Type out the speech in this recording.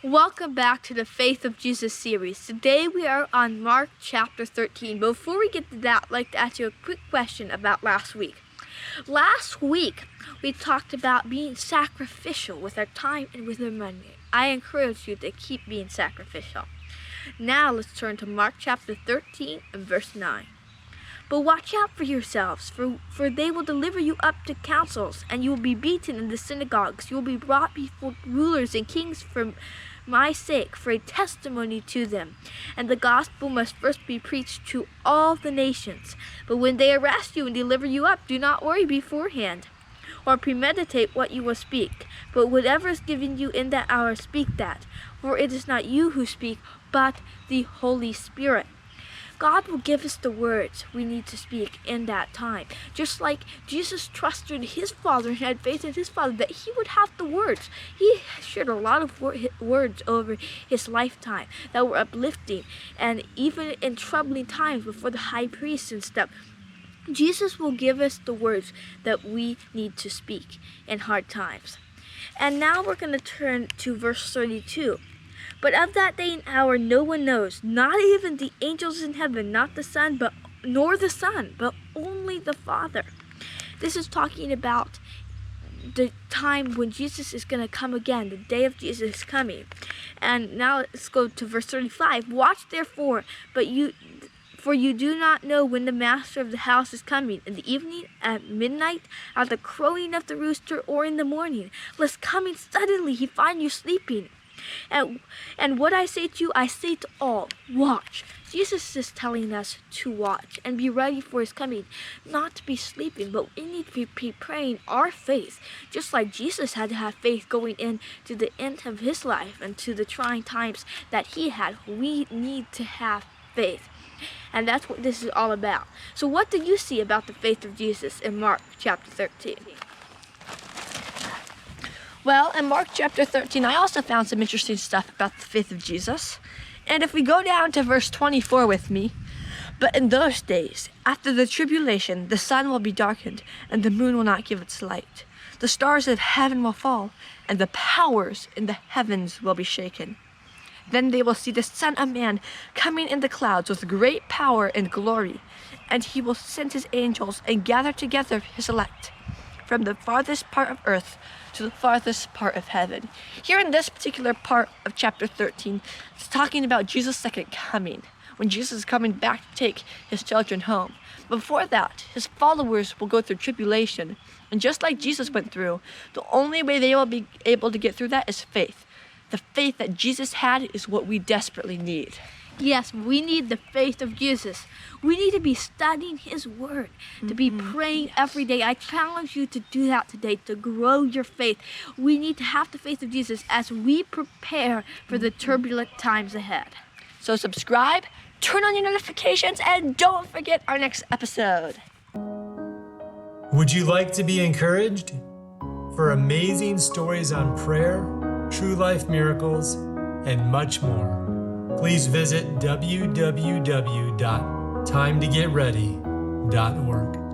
Welcome back to the Faith of Jesus series. Today we are on Mark chapter 13. Before we get to that, I'd like to ask you a quick question about last week. Last week, we talked about being sacrificial with our time and with our money. I encourage you to keep being sacrificial. Now let's turn to Mark chapter 13 and verse 9. But watch out for yourselves, for they will deliver you up to councils, and you will be beaten in the synagogues. You will be brought before rulers and kings for my sake, for a testimony to them. And the gospel must first be preached to all the nations. But when they arrest you and deliver you up, do not worry beforehand, or premeditate what you will speak. But whatever is given you in that hour, speak that. For it is not you who speak, but the Holy Spirit. God will give us the words we need to speak in that time. Just like Jesus trusted his Father and had faith in his Father that he would have the words. He shared a lot of words over his lifetime that were uplifting. And even in troubling times before the high priest and stuff, Jesus will give us the words that we need to speak in hard times. And now we're going to turn to verse 32. But of that day and hour no one knows, not even the angels in heaven, not the Son, nor the Son, but only the Father. This is talking about the time when Jesus is going to come again, the day of Jesus coming. And now let's go to verse 35. Watch therefore, for you do not know when the master of the house is coming, in the evening, at midnight, at the crowing of the rooster, or in the morning, lest coming suddenly he find you sleeping. And what I say to you, I say to all, watch. Jesus is telling us to watch and be ready for his coming, not to be sleeping, but we need to be praying our faith. Just like Jesus had to have faith going into the end of his life and to the trying times that he had, we need to have faith. And that's what this is all about. So what do you see about the faith of Jesus in Mark chapter 13? Well, in Mark chapter 13, I also found some interesting stuff about the faith of Jesus. And if we go down to verse 24 with me, but in those days, after the tribulation, the sun will be darkened, and the moon will not give its light. The stars of heaven will fall, and the powers in the heavens will be shaken. Then they will see the Son of Man coming in the clouds with great power and glory, and he will send his angels and gather together his elect from the farthest part of earth to the farthest part of heaven. Here in this particular part of chapter 13, it's talking about Jesus' second coming, when Jesus is coming back to take his children home. Before that, his followers will go through tribulation. And just like Jesus went through, the only way they will be able to get through that is faith. The faith that Jesus had is what we desperately need. Yes, we need the faith of Jesus. We need to be studying his word, to be praying every day. I challenge you to do that today, to grow your faith. We need to have the faith of Jesus as we prepare for the turbulent times ahead. So subscribe, turn on your notifications, and don't forget our next episode. Would you like to be encouraged? For amazing stories on prayer, true life miracles, and much more, please visit www.timetogetready.org.